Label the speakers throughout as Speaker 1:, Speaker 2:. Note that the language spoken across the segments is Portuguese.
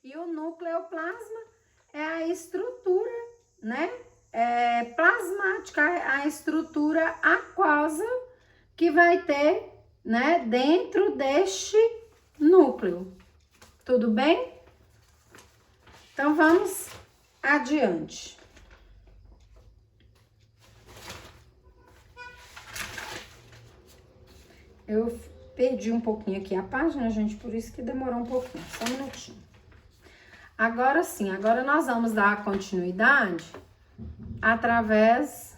Speaker 1: E o nucleoplasma é a estrutura, né? Plasmática, a estrutura aquosa que vai ter, né, dentro deste núcleo. Tudo bem? Então, vamos adiante. Eu perdi um pouquinho aqui a página, gente, por isso que demorou um pouquinho, só um minutinho. Agora sim, agora nós vamos dar continuidade através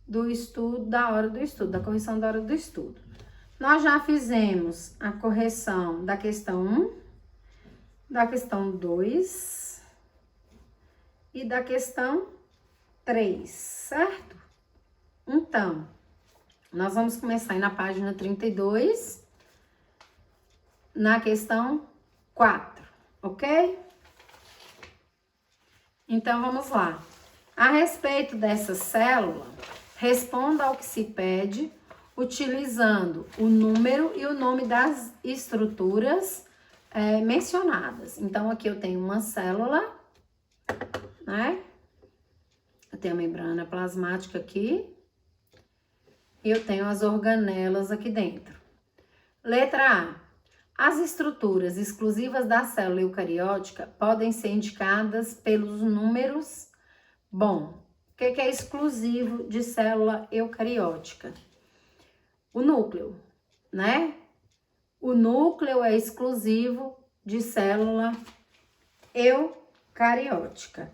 Speaker 1: do estudo, da hora do estudo, da correção da hora do estudo. Nós já fizemos a correção da questão 1, da questão 2 e da questão 3, certo? Então, nós vamos começar aí na página 32, na questão 4, ok? Então, vamos lá. A respeito dessa célula, responda ao que se pede, utilizando o número e o nome das estruturas mencionadas. Então, aqui eu tenho uma célula, né? Eu tenho a membrana plasmática aqui. E eu tenho as organelas aqui dentro. Letra A. As estruturas exclusivas da célula eucariótica podem ser indicadas pelos números. Bom, o que é exclusivo de célula eucariótica? O núcleo, né? O núcleo é exclusivo de célula eucariótica.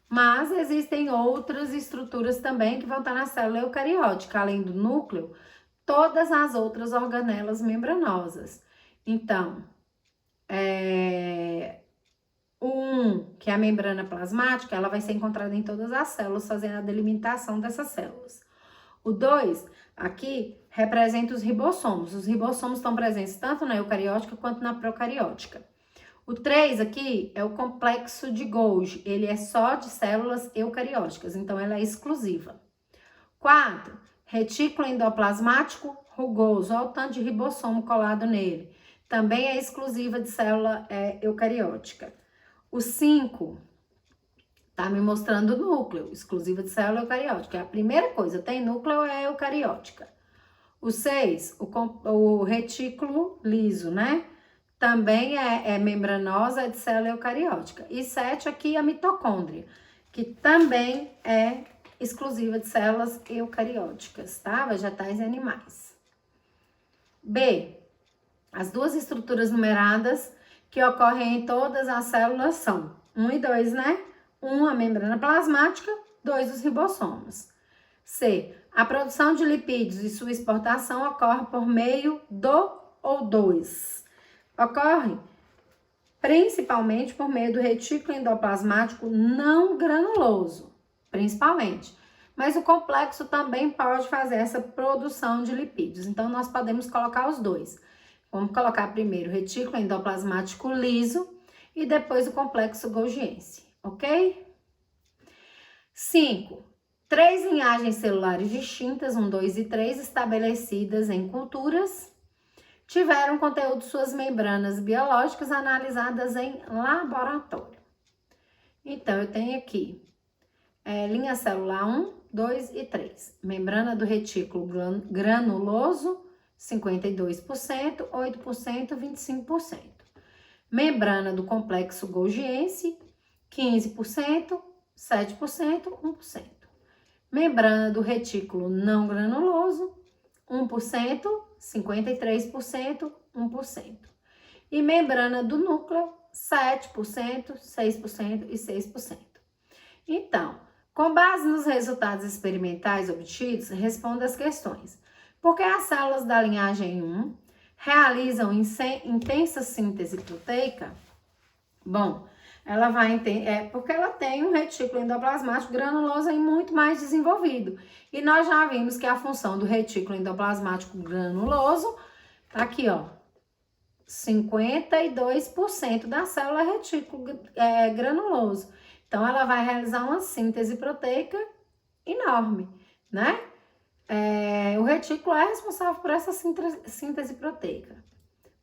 Speaker 1: Mas existem outras estruturas também que vão estar na célula eucariótica, além do núcleo, todas as outras organelas membranosas. Então, que é a membrana plasmática, ela vai ser encontrada em todas as células, fazendo a delimitação dessas células. O 2, aqui, representa os ribossomos. Os ribossomos estão presentes tanto na eucariótica quanto na procariótica. O 3 aqui é o complexo de Golgi, ele é só de células eucarióticas, então ela é exclusiva. 4, retículo endoplasmático rugoso, olha o tanto de ribossomo colado nele, também é exclusiva de célula eucariótica. O 5 tá me mostrando o núcleo, exclusiva de célula eucariótica, é a primeira coisa, tem núcleo, é eucariótica. O 6, o retículo liso, né? Também é membranosa, é de célula eucariótica. E 7 aqui, a mitocôndria, que também é exclusiva de células eucarióticas, tá? Vegetais e animais. B, as duas estruturas numeradas que ocorrem em todas as células são 1 e 2, né? 1, a membrana plasmática, 2, os ribossomos. C, a produção de lipídios e sua exportação ocorre por meio do O2. Ocorre principalmente por meio do retículo endoplasmático não granuloso, principalmente. Mas o complexo também pode fazer essa produção de lipídios. Então, nós podemos colocar os dois. Vamos colocar primeiro o retículo endoplasmático liso e depois o complexo golgiense, ok? 5. 3 linhagens celulares distintas, 1, 2 e 3, estabelecidas em culturas, tiveram conteúdo de suas membranas biológicas analisadas em laboratório. Então, eu tenho aqui linha celular 1, 2 e 3. Membrana do retículo granuloso, 52%, 8%, 25%. Membrana do complexo golgiense, 15%, 7%, 1%. Membrana do retículo não granuloso, 1%, 53%, 1%. E membrana do núcleo, 7%, 6% e 6%. Então, com base nos resultados experimentais obtidos, responda as questões. Por que as células da linhagem 1 realizam intensa síntese proteica? Bom, ela vai porque ela tem um retículo endoplasmático granuloso e muito mais desenvolvido. E nós já vimos que a função do retículo endoplasmático granuloso, tá aqui, ó, 52% da célula é retículo granuloso. Então, ela vai realizar uma síntese proteica enorme, né? O retículo é responsável por essa síntese proteica.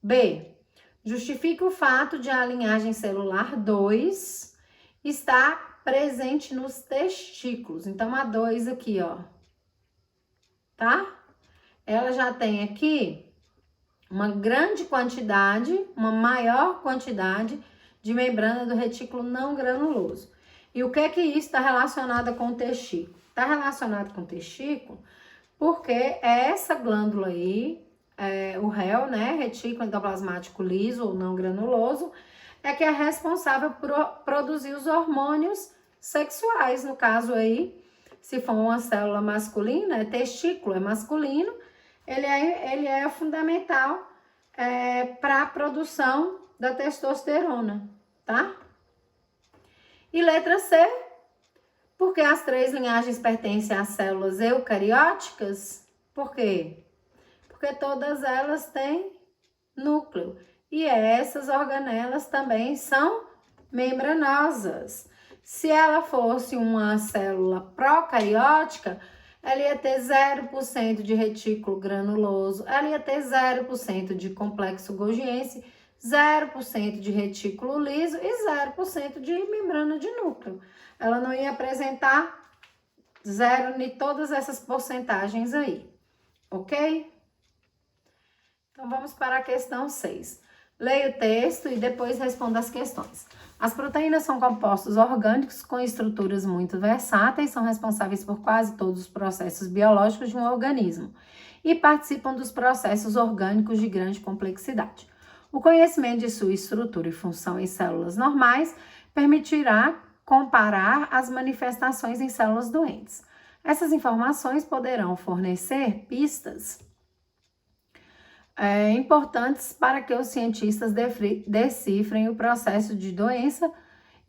Speaker 1: B. Justifica o fato de a linhagem celular 2 estar presente nos testículos. Então, a 2 aqui, ó, tá? Ela já tem aqui uma grande quantidade, uma maior quantidade de membrana do retículo não granuloso. E o que é que isso está relacionado com o testículo? Está relacionado com o testículo porque é essa glândula aí, o REL, né, retículo endoplasmático liso ou não granuloso, é que é responsável por produzir os hormônios sexuais. No caso aí, se for uma célula masculina, testículo é masculino, ele é fundamental para a produção da testosterona, tá? E letra C, porque as 3 linhagens pertencem às células eucarióticas. Por quê? Porque todas elas têm núcleo. E essas organelas também são membranosas. Se ela fosse uma célula procariótica, ela ia ter 0% de retículo granuloso, ela ia ter 0% de complexo golgiense, 0% de retículo liso e 0% de membrana de núcleo. Ela não ia apresentar zero em todas essas porcentagens aí, ok? Então, vamos para a questão 6. Leia o texto e depois responda as questões. As proteínas são compostos orgânicos com estruturas muito versáteis, são responsáveis por quase todos os processos biológicos de um organismo e participam dos processos orgânicos de grande complexidade. O conhecimento de sua estrutura e função em células normais permitirá comparar as manifestações em células doentes. Essas informações poderão fornecer pistas importantes para que os cientistas decifrem o processo de doença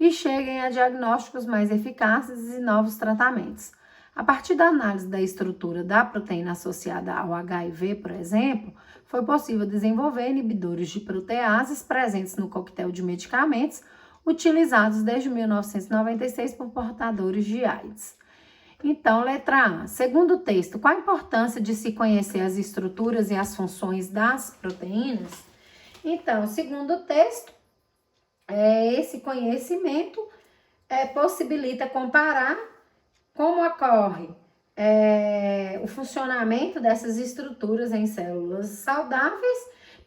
Speaker 1: e cheguem a diagnósticos mais eficazes e novos tratamentos. A partir da análise da estrutura da proteína associada ao HIV, por exemplo, foi possível desenvolver inibidores de proteases presentes no coquetel de medicamentos utilizados desde 1996 por portadores de AIDS. Então, letra A. Segundo o texto, qual a importância de se conhecer as estruturas e as funções das proteínas? Então, segundo o texto, esse conhecimento possibilita comparar como ocorre o funcionamento dessas estruturas em células saudáveis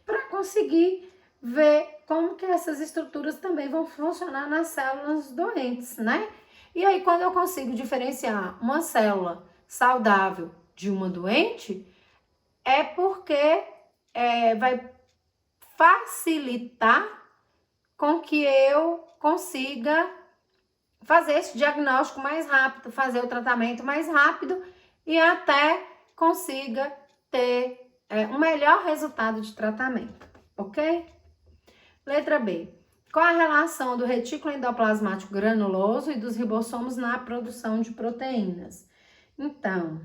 Speaker 1: para conseguir ver como que essas estruturas também vão funcionar nas células doentes, né? E aí, quando eu consigo diferenciar uma célula saudável de uma doente, é porque vai facilitar com que eu consiga fazer esse diagnóstico mais rápido, fazer o tratamento mais rápido e até consiga ter um melhor resultado de tratamento, ok? Letra B. Qual a relação do retículo endoplasmático granuloso e dos ribossomos na produção de proteínas? Então,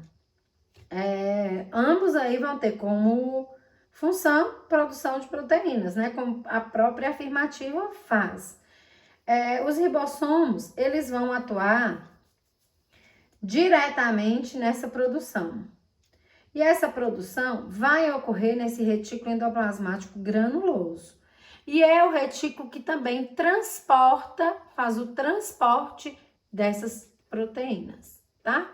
Speaker 1: ambos aí vão ter como função produção de proteínas, né? Como a própria afirmativa faz. Os ribossomos, eles vão atuar diretamente nessa produção. E essa produção vai ocorrer nesse retículo endoplasmático granuloso. E é o retículo que também faz o transporte dessas proteínas, tá?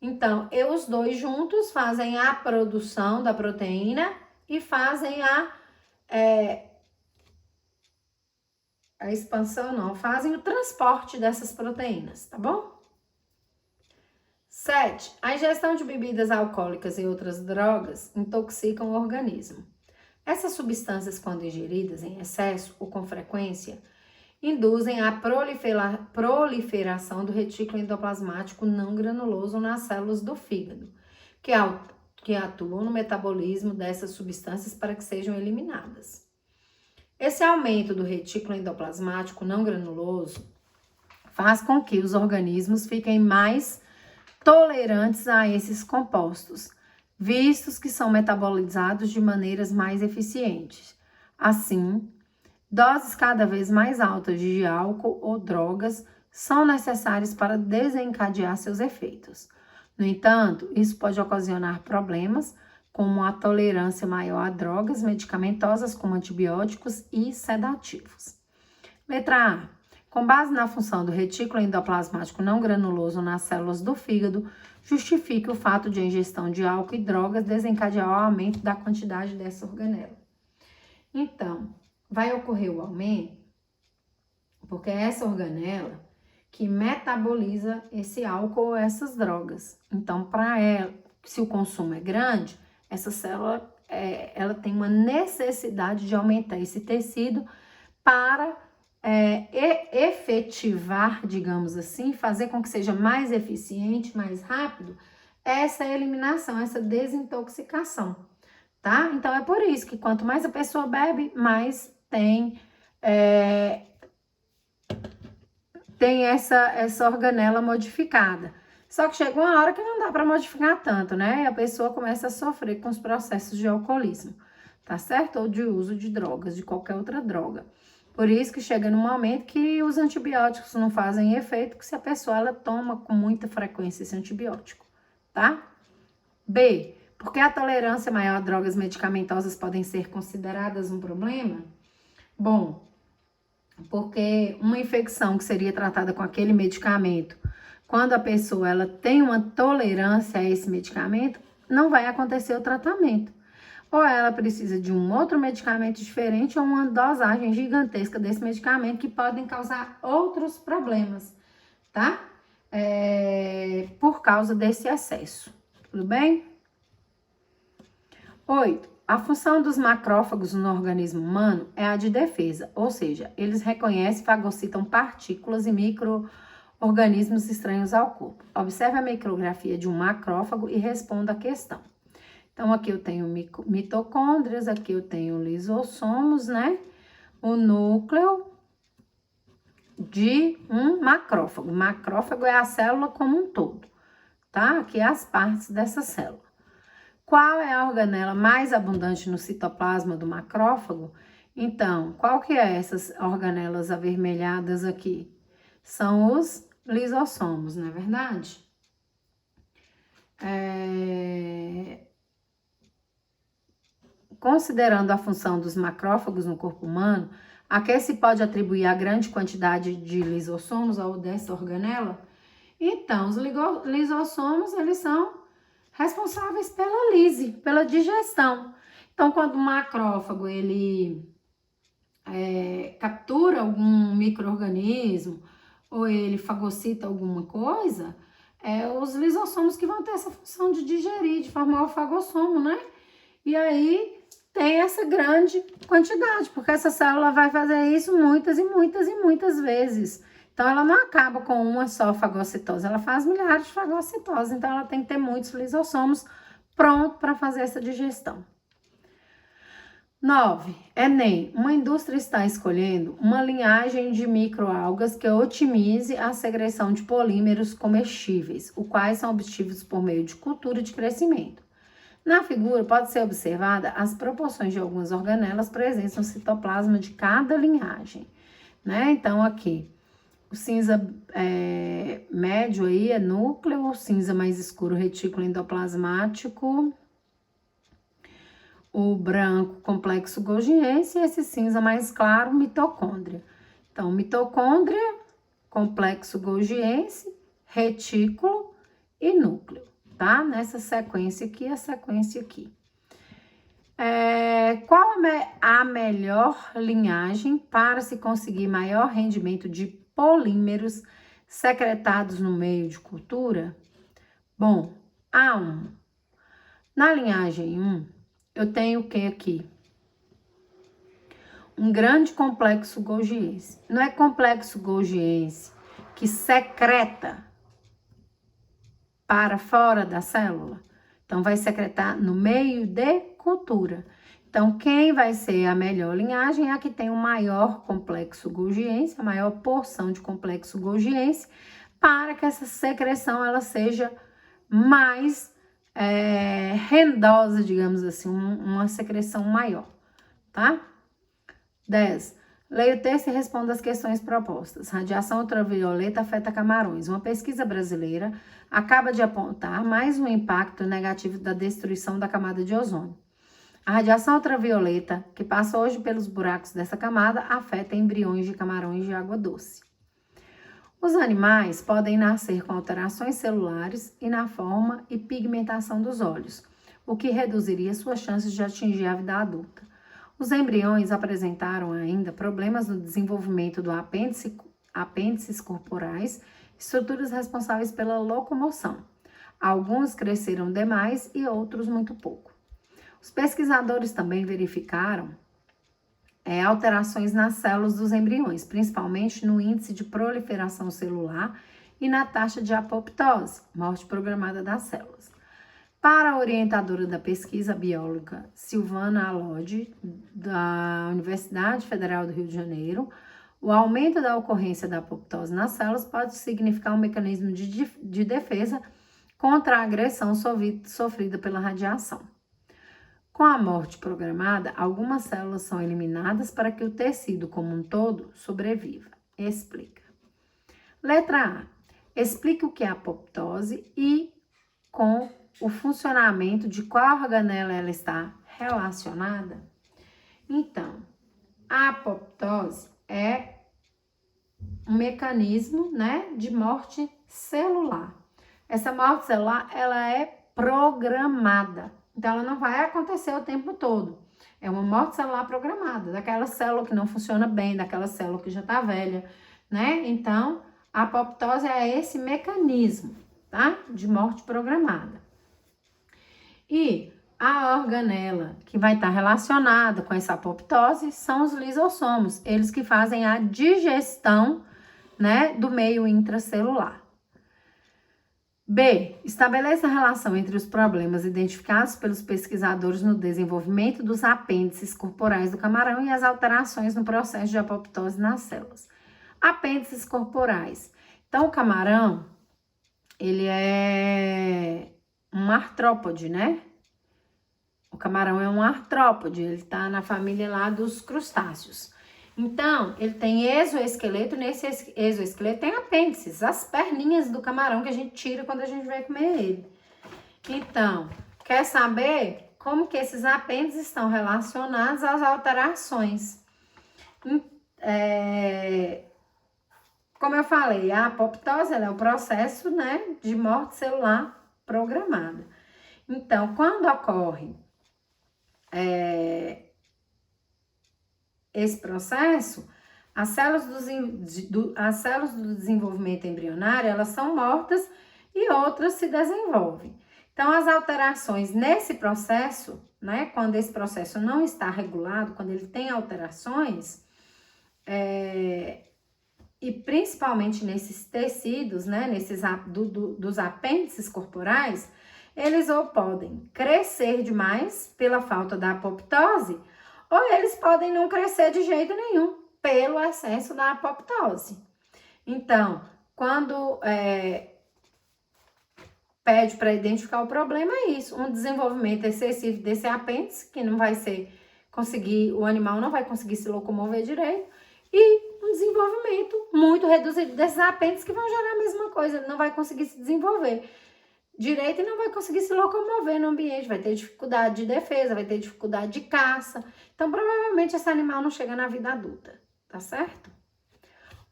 Speaker 1: Então, os dois juntos fazem a produção da proteína e fazem a expansão, não, fazem o transporte dessas proteínas, tá bom? 7. A ingestão de bebidas alcoólicas e outras drogas intoxicam o organismo. Essas substâncias, quando ingeridas em excesso ou com frequência, induzem a proliferação do retículo endoplasmático não granuloso nas células do fígado, que atuam no metabolismo dessas substâncias para que sejam eliminadas. Esse aumento do retículo endoplasmático não granuloso faz com que os organismos fiquem mais tolerantes a esses compostos, vistos que são metabolizados de maneiras mais eficientes. Assim, doses cada vez mais altas de álcool ou drogas são necessárias para desencadear seus efeitos. No entanto, isso pode ocasionar problemas como a tolerância maior a drogas medicamentosas, como antibióticos e sedativos. Letra A. Com base na função do retículo endoplasmático não granuloso nas células do fígado, justifica o fato de a ingestão de álcool e drogas desencadear o aumento da quantidade dessa organela. Então, vai ocorrer o aumento porque é essa organela que metaboliza esse álcool ou essas drogas. Então, para ela, se o consumo é grande, essa célula ela tem uma necessidade de aumentar esse tecido para efetivar, digamos assim, fazer com que seja mais eficiente, mais rápido, essa eliminação, essa desintoxicação, tá? Então, é por isso que quanto mais a pessoa bebe, mais tem essa organela modificada. Só que chega uma hora que não dá para modificar tanto, né? E a pessoa começa a sofrer com os processos de alcoolismo, tá certo? Ou de uso de drogas, de qualquer outra droga. Por isso que chega num momento que os antibióticos não fazem efeito, que se a pessoa ela toma com muita frequência esse antibiótico, tá? B. Porque a tolerância maior a drogas medicamentosas podem ser consideradas um problema? Bom, porque uma infecção que seria tratada com aquele medicamento, quando a pessoa ela tem uma tolerância a esse medicamento, não vai acontecer o tratamento. Ou ela precisa de um outro medicamento diferente ou uma dosagem gigantesca desse medicamento que podem causar outros problemas, tá? Por causa desse excesso, tudo bem? 8. A função dos macrófagos no organismo humano é a de defesa, ou seja, eles reconhecem e fagocitam partículas e micro-organismos estranhos ao corpo. Observe a micrografia de um macrófago e responda a questão. Então, aqui eu tenho mitocôndrias, aqui eu tenho lisossomos, né? O núcleo de um macrófago. Macrófago é a célula como um todo, tá? Aqui é as partes dessa célula. Qual é a organela mais abundante no citoplasma do macrófago? Então, qual que é essas organelas avermelhadas aqui? São os lisossomos, não é verdade? Considerando a função dos macrófagos no corpo humano, a que se pode atribuir a grande quantidade de lisossomos ou dessa organela? Então, os lisossomos, eles são responsáveis pela lise, pela digestão. Então, quando o macrófago, ele captura algum micro-organismo ou ele fagocita alguma coisa, os lisossomos que vão ter essa função de digerir, de formar o fagossomo, né? E aí tem essa grande quantidade, porque essa célula vai fazer isso muitas e muitas e muitas vezes. Então, ela não acaba com uma só fagocitose, ela faz milhares de fagocitoses. Então, ela tem que ter muitos lisossomos prontos para fazer essa digestão. 9. Enem. Uma indústria está escolhendo uma linhagem de microalgas que otimize a secreção de polímeros comestíveis, os quais são obtidos por meio de cultura de crescimento. Na figura, pode ser observada as proporções de algumas organelas presentes no citoplasma de cada linhagem, né? Então, aqui, o cinza médio aí é núcleo, o cinza mais escuro, retículo endoplasmático, o branco, complexo golgiense, e esse cinza mais claro, mitocôndria. Então, mitocôndria, complexo golgiense, retículo e núcleo, tá? Nessa sequência aqui, a sequência aqui. Qual a melhor linhagem para se conseguir maior rendimento de polímeros secretados no meio de cultura? Bom, A1. Na linhagem 1, eu tenho o que aqui? Um grande complexo golgiense. Não é complexo golgiense que secreta para fora da célula? Então, vai secretar no meio de cultura. Então, quem vai ser a melhor linhagem é a que tem o maior complexo golgiense, a maior porção de complexo golgiense, para que essa secreção ela seja mais rendosa, digamos assim, uma secreção maior, tá? 10. Leia o texto e responda as questões propostas. Radiação ultravioleta afeta camarões. Uma pesquisa brasileira acaba de apontar mais um impacto negativo da destruição da camada de ozônio. A radiação ultravioleta, que passa hoje pelos buracos dessa camada, afeta embriões de camarões de água doce. Os animais podem nascer com alterações celulares e na forma e pigmentação dos olhos, o que reduziria suas chances de atingir a vida adulta. Os embriões apresentaram ainda problemas no desenvolvimento do apêndices corporais, estruturas responsáveis pela locomoção. Alguns cresceram demais e outros muito pouco. Os pesquisadores também verificaram alterações nas células dos embriões, principalmente no índice de proliferação celular e na taxa de apoptose, morte programada das células. Para a orientadora da pesquisa bióloga Silvana Alodi, da Universidade Federal do Rio de Janeiro, o aumento da ocorrência da apoptose nas células pode significar um mecanismo de defesa contra a agressão sofrida pela radiação. Com a morte programada, algumas células são eliminadas para que o tecido como um todo sobreviva. Explica. Letra A. Explique o que é apoptose e com o funcionamento de qual organela ela está relacionada. Então, a apoptose é um mecanismo, né, de morte celular. Essa morte celular, ela é programada. Então, ela não vai acontecer o tempo todo. É uma morte celular programada, daquela célula que não funciona bem, daquela célula que já está velha, né? Então, a apoptose é esse mecanismo, tá? De morte programada. E a organela que vai estar relacionada com essa apoptose são os lisossomos, eles que fazem a digestão, né, do meio intracelular. B. Estabeleça a relação entre os problemas identificados pelos pesquisadores no desenvolvimento dos apêndices corporais do camarão e as alterações no processo de apoptose nas células. Apêndices corporais. Então, o camarão, ele é um artrópode, né? O camarão é um artrópode, ele tá na família lá dos crustáceos. Então, ele tem exoesqueleto, nesse exoesqueleto tem apêndices, as perninhas do camarão que a gente tira quando a gente vai comer ele. Então, quer saber como que esses apêndices estão relacionados às alterações? Como eu falei, a apoptose é o processo, né, de morte celular programada. Então, quando ocorre esse processo, as células do desenvolvimento embrionário, elas são mortas e outras se desenvolvem. Então, as alterações nesse processo, né, quando esse processo não está regulado, quando ele tem alterações, e principalmente nesses tecidos, né, dos apêndices corporais, eles ou podem crescer demais pela falta da apoptose, ou eles podem não crescer de jeito nenhum pelo excesso da apoptose. Então, quando pede para identificar o problema, é isso, um desenvolvimento excessivo desse apêndice, que não vai o animal não vai conseguir se locomover direito, e um desenvolvimento muito reduzido desses apêndices que vão gerar a mesma coisa, ele não vai conseguir se desenvolver direito e não vai conseguir se locomover no ambiente, vai ter dificuldade de defesa, vai ter dificuldade de caça. Então, provavelmente, esse animal não chega na vida adulta, tá certo?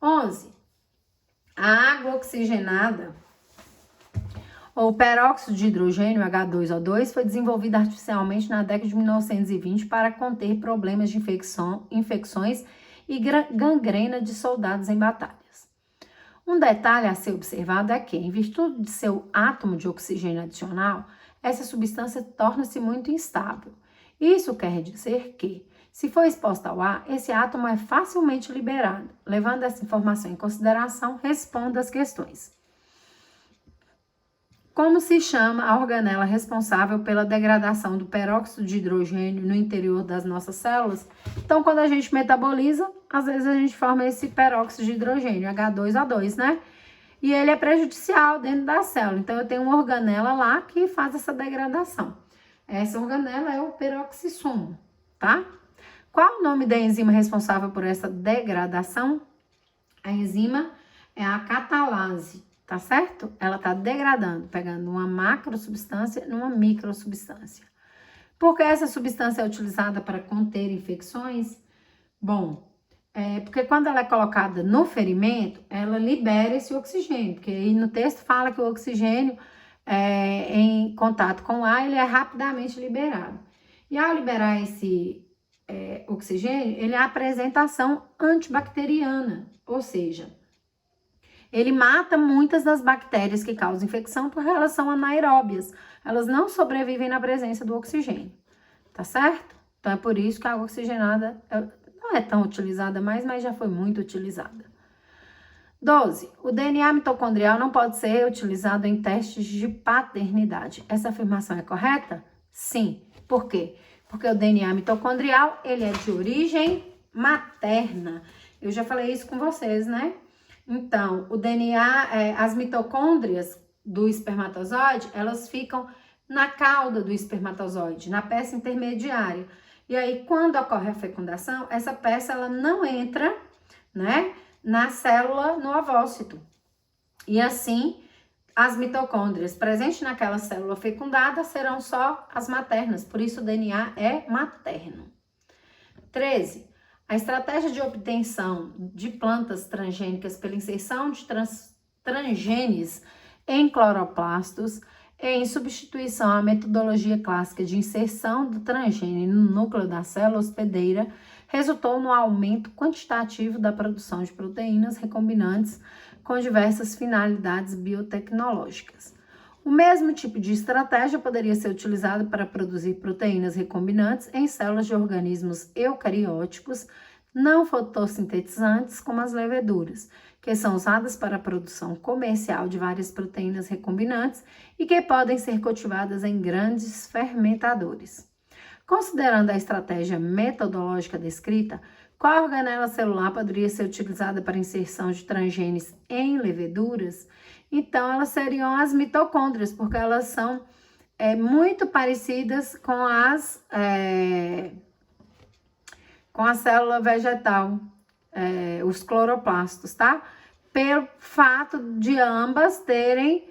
Speaker 1: 11. A água oxigenada, ou peróxido de hidrogênio, H2O2, foi desenvolvida artificialmente na década de 1920 para conter problemas de infecções e gangrena de soldados em batalhas. Um detalhe a ser observado é que, em virtude de seu átomo de oxigênio adicional, essa substância torna-se muito instável. Isso quer dizer que, se for exposta ao ar, esse átomo é facilmente liberado. Levando essa informação em consideração, responda as questões. Como se chama a organela responsável pela degradação do peróxido de hidrogênio no interior das nossas células? Então, quando a gente metaboliza, às vezes a gente forma esse peróxido de hidrogênio, H2O2, né? E ele é prejudicial dentro da célula. Então, eu tenho uma organela lá que faz essa degradação. Essa organela é o peroxissomo, tá? Qual o nome da enzima responsável por essa degradação? A enzima é a catalase, tá certo? Ela está degradando, pegando uma macrosubstância numa microsubstância. Por que essa substância é utilizada para conter infecções? Bom, porque quando ela é colocada no ferimento, ela libera esse oxigênio, porque aí no texto fala que o oxigênio, em contato com o ar, ele é rapidamente liberado. E ao liberar esse oxigênio, ele apresenta ação antibacteriana, ou seja, ele mata muitas das bactérias que causam infecção porque elas são anaeróbias, elas não sobrevivem na presença do oxigênio, tá certo? Então é por isso que a água oxigenada não é tão utilizada mais, mas já foi muito utilizada. 12. O DNA mitocondrial não pode ser utilizado em testes de paternidade. Essa afirmação é correta? Sim. Por quê? Porque o DNA mitocondrial, ele é de origem materna. Eu já falei isso com vocês, né? Então, o DNA, as mitocôndrias do espermatozoide, elas ficam na cauda do espermatozoide, na peça intermediária. E aí, quando ocorre a fecundação, essa peça, ela não entra, né, na célula, no ovócito. E assim, as mitocôndrias presentes naquela célula fecundada serão só as maternas, por isso o DNA é materno. 13. A estratégia de obtenção de plantas transgênicas pela inserção de transgenes em cloroplastos em substituição à metodologia clássica de inserção do transgene no núcleo da célula hospedeira resultou no aumento quantitativo da produção de proteínas recombinantes com diversas finalidades biotecnológicas. O mesmo tipo de estratégia poderia ser utilizado para produzir proteínas recombinantes em células de organismos eucarióticos não fotossintetizantes, como as leveduras, que são usadas para a produção comercial de várias proteínas recombinantes e que podem ser cultivadas em grandes fermentadores. Considerando a estratégia metodológica descrita, qual organela celular poderia ser utilizada para inserção de transgenes em leveduras? Então, elas seriam as mitocôndrias, porque elas são muito parecidas com a célula vegetal, os cloroplastos, tá? Pelo fato de ambas terem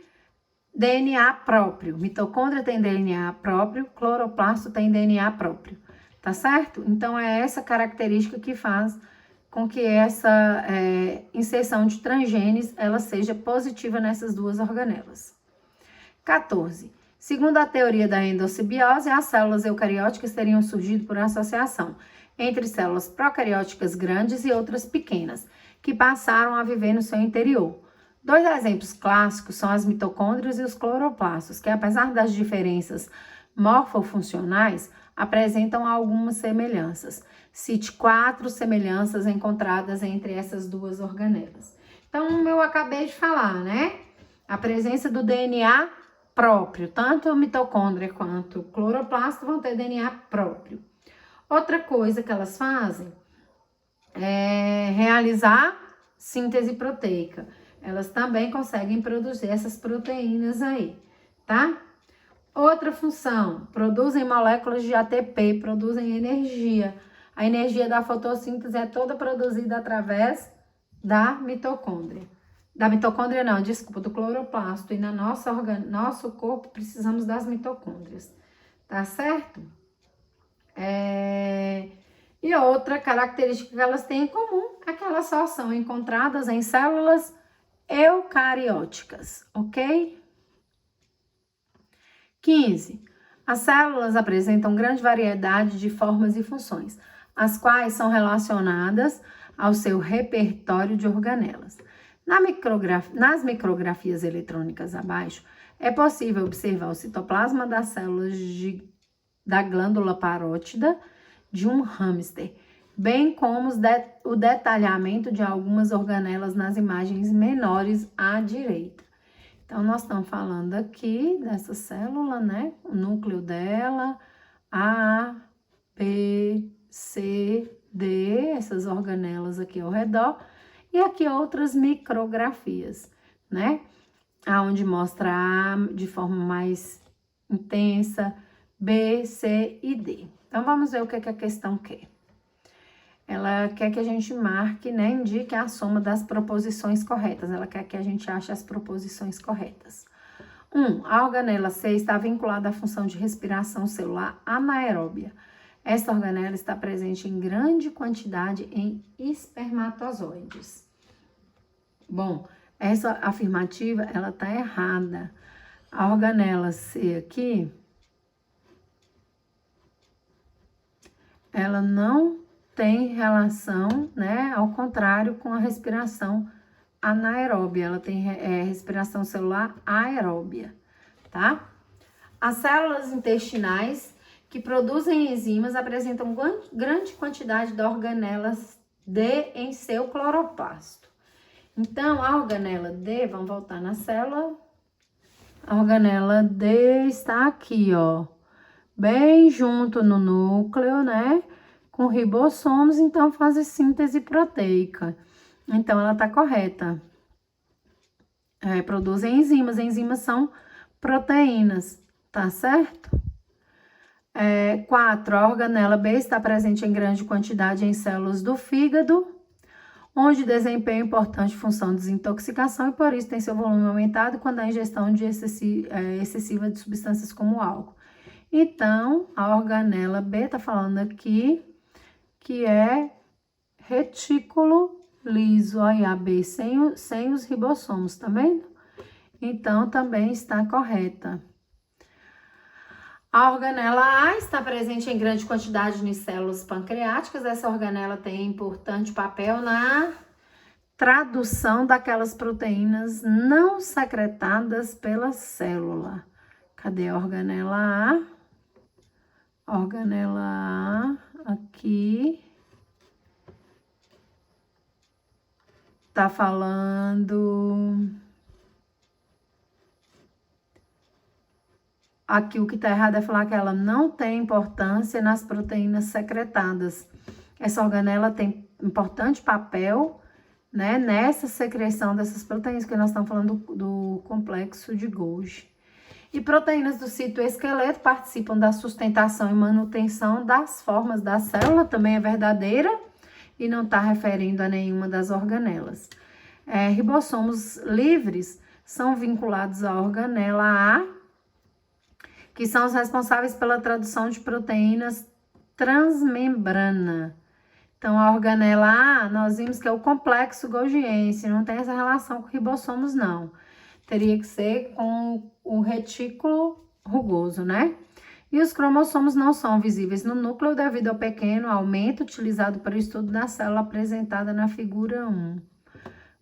Speaker 1: DNA próprio. Mitocôndria tem DNA próprio, cloroplasto tem DNA próprio, tá certo? Então, é essa característica que faz com que essa inserção de transgenes ela seja positiva nessas duas organelas. 14. Segundo a teoria da endossimbiose, as células eucarióticas teriam surgido por associação entre células procarióticas grandes e outras pequenas, que passaram a viver no seu interior. Dois exemplos clássicos são as mitocôndrias e os cloroplastos, que apesar das diferenças morfofuncionais, apresentam algumas semelhanças. Cite 4 semelhanças encontradas entre essas duas organelas. Então, eu acabei de falar, né? A presença do DNA próprio, tanto a mitocôndria quanto o cloroplasto vão ter DNA próprio. Outra coisa que elas fazem é realizar síntese proteica. Elas também conseguem produzir essas proteínas aí, tá? Outra função, produzem moléculas de ATP, produzem energia. A energia da fotossíntese é toda produzida através da mitocôndria. Da mitocôndria não, desculpa, do cloroplasto. E no nosso corpo precisamos das mitocôndrias, tá certo? E outra característica que elas têm em comum é que elas só são encontradas em células eucarióticas, ok? 15. As células apresentam grande variedade de formas e funções, as quais são relacionadas ao seu repertório de organelas. Nas micrografias eletrônicas abaixo, é possível observar o citoplasma das células da glândula parótida de um hamster, bem como o detalhamento de algumas organelas nas imagens menores à direita. Então, nós estamos falando aqui dessa célula, né? O núcleo dela, A, B, C, D, essas organelas aqui ao redor. E aqui outras micrografias, né? Aonde mostra A de forma mais intensa, B, C e D. Então, vamos ver o que a questão quer. ela quer que a gente marque, né, indique a soma das proposições corretas. Ela quer que a gente ache as proposições corretas. 1. A organela C está vinculada à função de respiração celular anaeróbia. Esta organela está presente em grande quantidade em espermatozoides. Bom, essa afirmativa, ela tá errada. A organela C aqui, ela não tem relação, né, ao contrário, com a respiração anaeróbia. Ela tem respiração celular aeróbia, tá? As células intestinais que produzem enzimas apresentam grande quantidade de organelas D em seu cloroplasto. Então, a organela D, vamos voltar na célula. A organela D está aqui, ó, bem junto no núcleo, né? Com ribossomos, então faz síntese proteica. Então, ela tá correta. Produzem enzimas. Enzimas são proteínas, tá certo? 4. A organela B está presente em grande quantidade em células do fígado, onde desempenha importante função de desintoxicação e por isso tem seu volume aumentado quando há ingestão excessiva de substâncias como álcool. Então, a organela B está falando aqui que é retículo liso, olha, a B sem os ribossomos, tá vendo? Então, também está correta. A organela A está presente em grande quantidade em células pancreáticas. Essa organela tem importante papel na tradução daquelas proteínas não secretadas pela célula. Cadê a organela A? Organela A, aqui. Tá falando... Aqui o que tá errado é falar que ela não tem importância nas proteínas secretadas. Essa organela tem importante papel, né, nessa secreção dessas proteínas, que nós estamos falando do complexo de Golgi. E proteínas do citoesqueleto participam da sustentação e manutenção das formas da célula, também é verdadeira, e não está referindo a nenhuma das organelas. Ribossomos livres são vinculados à organela A, que são os responsáveis pela tradução de proteínas transmembrana. Então, a organela A, nós vimos que é o complexo golgiense, não tem essa relação com ribossomos, não. Teria que ser com o retículo rugoso, né? E os cromossomos não são visíveis no núcleo devido ao pequeno aumento utilizado para o estudo da célula apresentada na figura 1.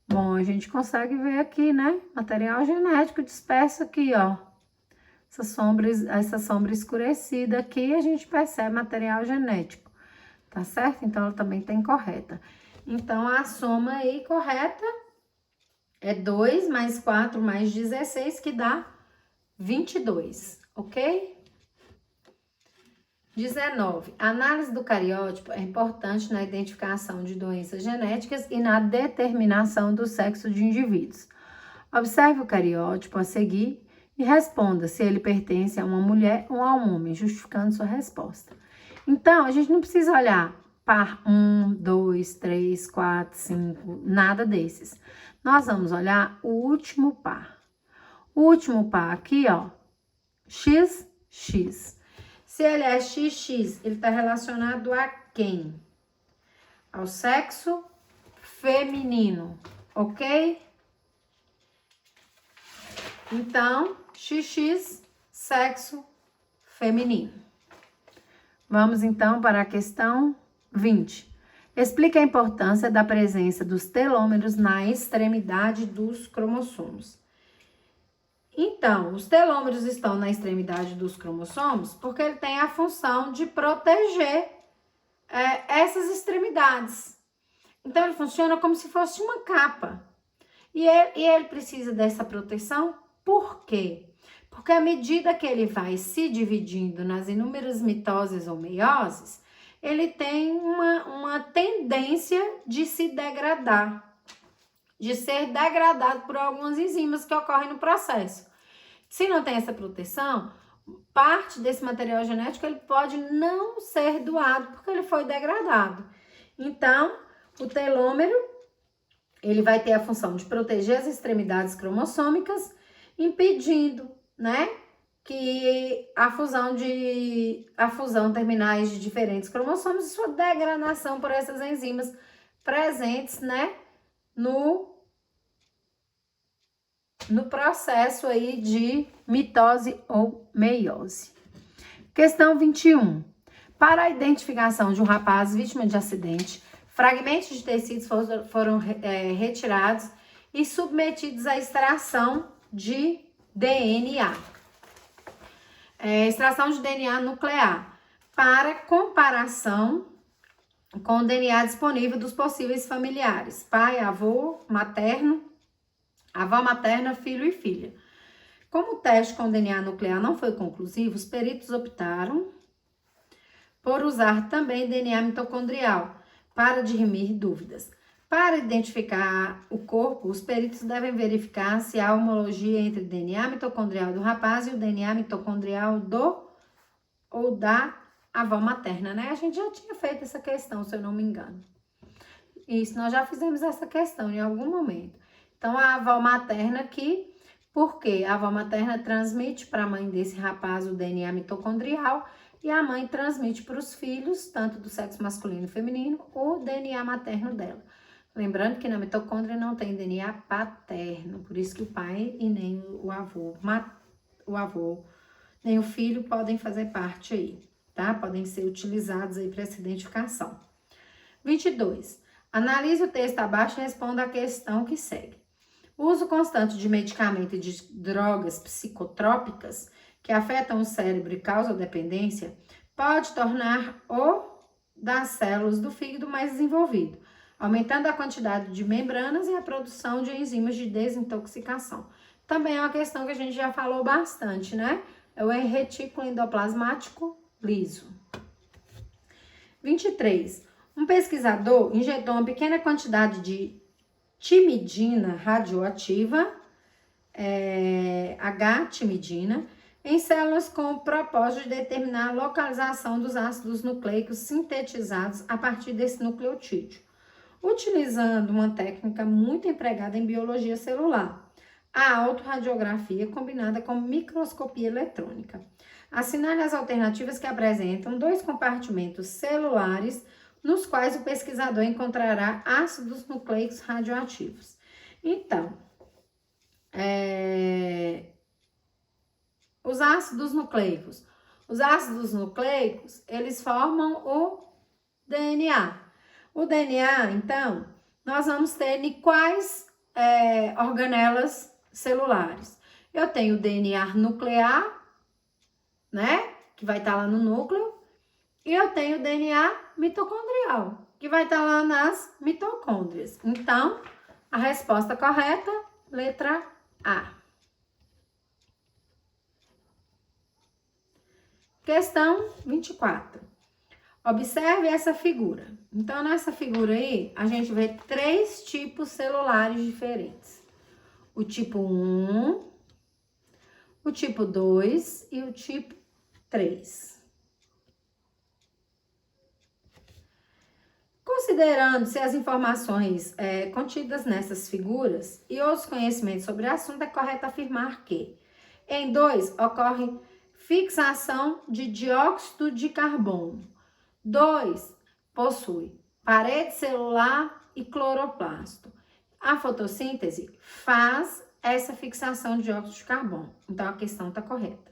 Speaker 1: Bom, a gente consegue ver aqui, né? Material genético disperso aqui, ó. Essa sombra escurecida aqui, a gente percebe material genético, tá certo? Então, ela também tá incorreta. Então, a soma aí correta é 2 mais 4 mais 16, que dá 22, ok? 19. A análise do cariótipo é importante na identificação de doenças genéticas e na determinação do sexo de indivíduos. Observe o cariótipo a seguir e responda se ele pertence a uma mulher ou a um homem, justificando sua resposta. Então, a gente não precisa olhar par 1, 2, 3, 4, 5, nada desses. Nós vamos olhar o último par. O último par aqui, ó, XX. Se ele é XX, ele está relacionado a quem? Ao sexo feminino, ok? Então, XX, sexo feminino. Vamos então para a questão 20. Explique a importância da presença dos telômeros na extremidade dos cromossomos. Então, os telômeros estão na extremidade dos cromossomos porque ele tem a função de proteger essas extremidades. Então, ele funciona como se fosse uma capa. E ele precisa dessa proteção. Por quê? Porque à medida que ele vai se dividindo nas inúmeras mitoses ou meioses, ele tem uma tendência de se degradar, de ser degradado por algumas enzimas que ocorrem no processo. Se não tem essa proteção, parte desse material genético ele pode não ser doado porque ele foi degradado. Então, o telômero, ele vai ter a função de proteger as extremidades cromossômicas, impedindo, né, que a fusão terminais de diferentes cromossomos e sua degradação por essas enzimas presentes, né, no processo aí de mitose ou meiose. Questão 21. Para a identificação de um rapaz vítima de acidente, fragmentos de tecidos foram retirados e submetidos à extração de DNA. Extração de DNA nuclear para comparação com o DNA disponível dos possíveis familiares, pai, avô materna, filho e filha. Como o teste com DNA nuclear não foi conclusivo, os peritos optaram por usar também DNA mitocondrial para dirimir dúvidas. Para identificar o corpo, os peritos devem verificar se há homologia entre o DNA mitocondrial do rapaz e o DNA mitocondrial do ou da avó materna, né? A gente já tinha feito essa questão, se eu não me engano. Isso, nós já fizemos essa questão em algum momento. Então, a avó materna aqui, porque a avó materna transmite para a mãe desse rapaz o DNA mitocondrial e a mãe transmite para os filhos, tanto do sexo masculino e feminino, o DNA materno dela. Lembrando que na mitocôndria não tem DNA paterno, por isso que o pai e nem o avô, nem o filho podem fazer parte aí, tá? Podem ser utilizados aí para essa identificação. 22. Analise o texto abaixo e responda a questão que segue. O uso constante de medicamento e de drogas psicotrópicas que afetam o cérebro e causam dependência pode tornar o das células do fígado mais desenvolvido, aumentando a quantidade de membranas e a produção de enzimas de desintoxicação. Também é uma questão que a gente já falou bastante, né? É o retículo endoplasmático liso. 23. Um pesquisador injetou uma pequena quantidade de timidina radioativa, H-timidina, em células com o propósito de determinar a localização dos ácidos nucleicos sintetizados a partir desse nucleotídeo, utilizando uma técnica muito empregada em biologia celular, a autorradiografia combinada com microscopia eletrônica. Assinale as alternativas que apresentam dois compartimentos celulares nos quais o pesquisador encontrará ácidos nucleicos radioativos. Então, os ácidos nucleicos. Os ácidos nucleicos, eles formam o DNA. O DNA, então, nós vamos ter em quais organelas celulares? Eu tenho o DNA nuclear, né? Que vai estar lá no núcleo. E eu tenho o DNA mitocondrial, que vai estar lá nas mitocôndrias. Então, a resposta correta, letra A. Questão 24. Observe essa figura. Então, nessa figura aí, a gente vê 3 tipos celulares diferentes. O tipo 1, o tipo 2 e o tipo 3. Considerando-se as informações contidas nessas figuras e outros conhecimentos sobre o assunto, é correto afirmar que em 2 ocorre fixação de dióxido de carbono. 2 possui parede celular e cloroplasto. A fotossíntese faz essa fixação de dióxido de carbono. Então, a questão está correta.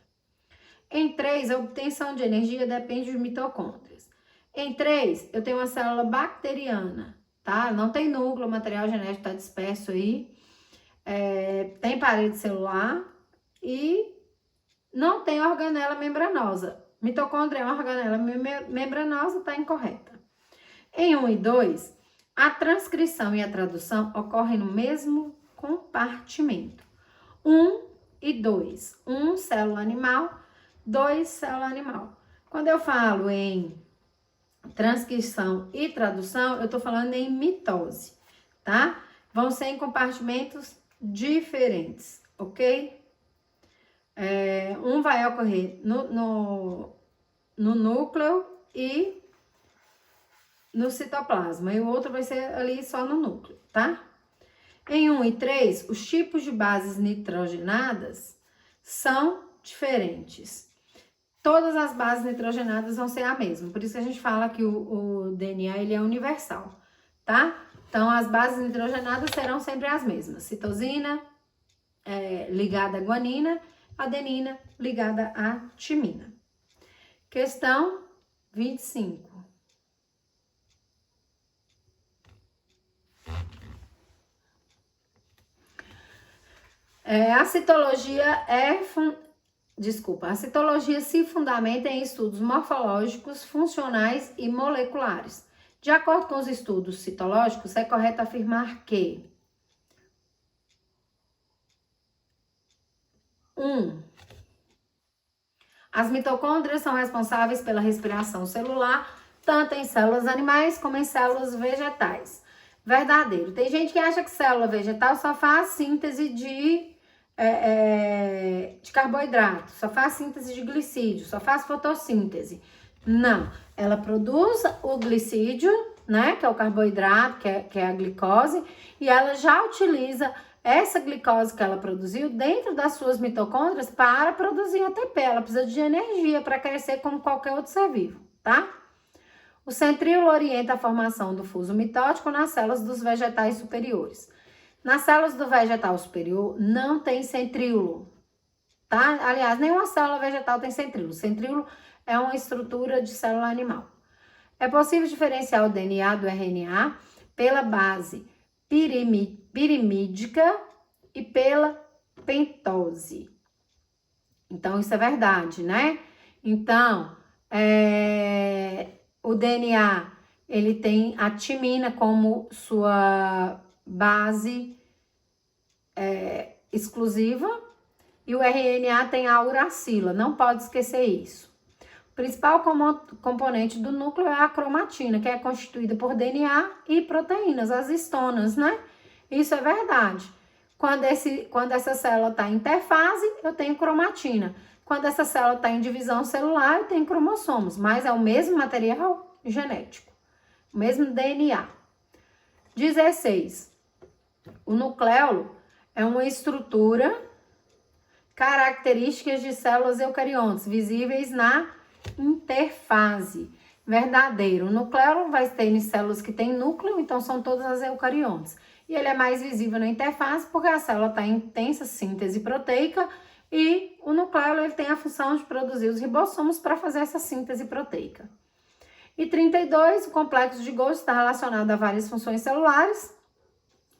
Speaker 1: Em 3, a obtenção de energia depende de mitocôndrias. Em 3, eu tenho uma célula bacteriana, tá? Não tem núcleo, o material genético está disperso aí. Tem parede celular e não tem organela membranosa. Mitocôndria é uma organela membranosa, está incorreta. Em 1 e 2, a transcrição e a tradução ocorrem no mesmo compartimento. 1 e 2. 1, célula animal, 2, célula animal. Quando eu falo em transcrição e tradução, eu tô falando em mitose, tá? Vão ser em compartimentos diferentes, ok? Um vai ocorrer no núcleo e no citoplasma e o outro vai ser ali só no núcleo, tá? Em 1 e 3, os tipos de bases nitrogenadas são diferentes. Todas as bases nitrogenadas vão ser a mesma, por isso que a gente fala que o DNA ele é universal, tá? Então, as bases nitrogenadas serão sempre as mesmas. Citosina ligada à guanina, adenina ligada à timina. Questão 25. A citologia se fundamenta em estudos morfológicos, funcionais e moleculares. De acordo com os estudos citológicos, é correto afirmar que 1. As mitocôndrias são responsáveis pela respiração celular, tanto em células animais como em células vegetais. Verdadeiro. Tem gente que acha que célula vegetal só faz síntese de carboidrato, só faz síntese de glicídio, só faz fotossíntese. Não, ela produz o glicídio, né, que é o carboidrato, que é a glicose, e ela já utiliza essa glicose que ela produziu dentro das suas mitocôndrias para produzir ATP. Ela precisa de energia para crescer como qualquer outro ser vivo, tá? O centríolo orienta a formação do fuso mitótico nas células dos vegetais superiores. Nas células do vegetal superior não tem centríolo, tá? Aliás, nenhuma célula vegetal tem centríolo. Centríolo é uma estrutura de célula animal. É possível diferenciar o DNA do RNA pela base pirimídica e pela pentose. Então, isso é verdade, né? Então, o DNA, ele tem a timina como sua base exclusiva e o RNA tem a uracila, não pode esquecer isso. O principal componente do núcleo é a cromatina, que é constituída por DNA e proteínas, as histonas, né? Isso é verdade. Quando essa célula está em interfase, eu tenho cromatina. Quando essa célula está em divisão celular, eu tenho cromossomos, mas é o mesmo material genético, o mesmo DNA. 16. O nucleolo é uma estrutura característica de células eucariontes, visíveis na interfase. Verdadeiro. O nucleolo vai ter células que têm núcleo, então são todas as eucariontes. E ele é mais visível na interfase porque a célula está em intensa síntese proteica e o nucleolo ele tem a função de produzir os ribossomos para fazer essa síntese proteica. E 32, o complexo de Golgi está relacionado a várias funções celulares,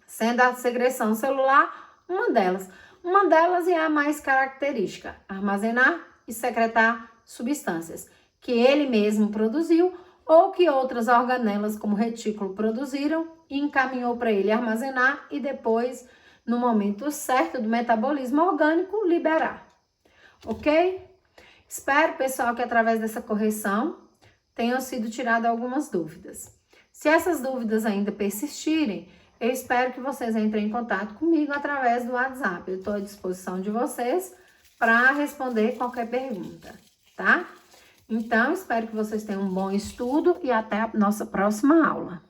Speaker 1: sendo a secreção celular uma delas. Uma delas é a mais característica, armazenar e secretar substâncias que ele mesmo produziu ou que outras organelas como retículo produziram e encaminhou para ele armazenar e depois, no momento certo do metabolismo orgânico, liberar. Ok? Espero, pessoal, que através dessa correção tenham sido tiradas algumas dúvidas. Se essas dúvidas ainda persistirem, eu espero que vocês entrem em contato comigo através do WhatsApp. Eu estou à disposição de vocês para responder qualquer pergunta, tá? Então, espero que vocês tenham um bom estudo e até a nossa próxima aula.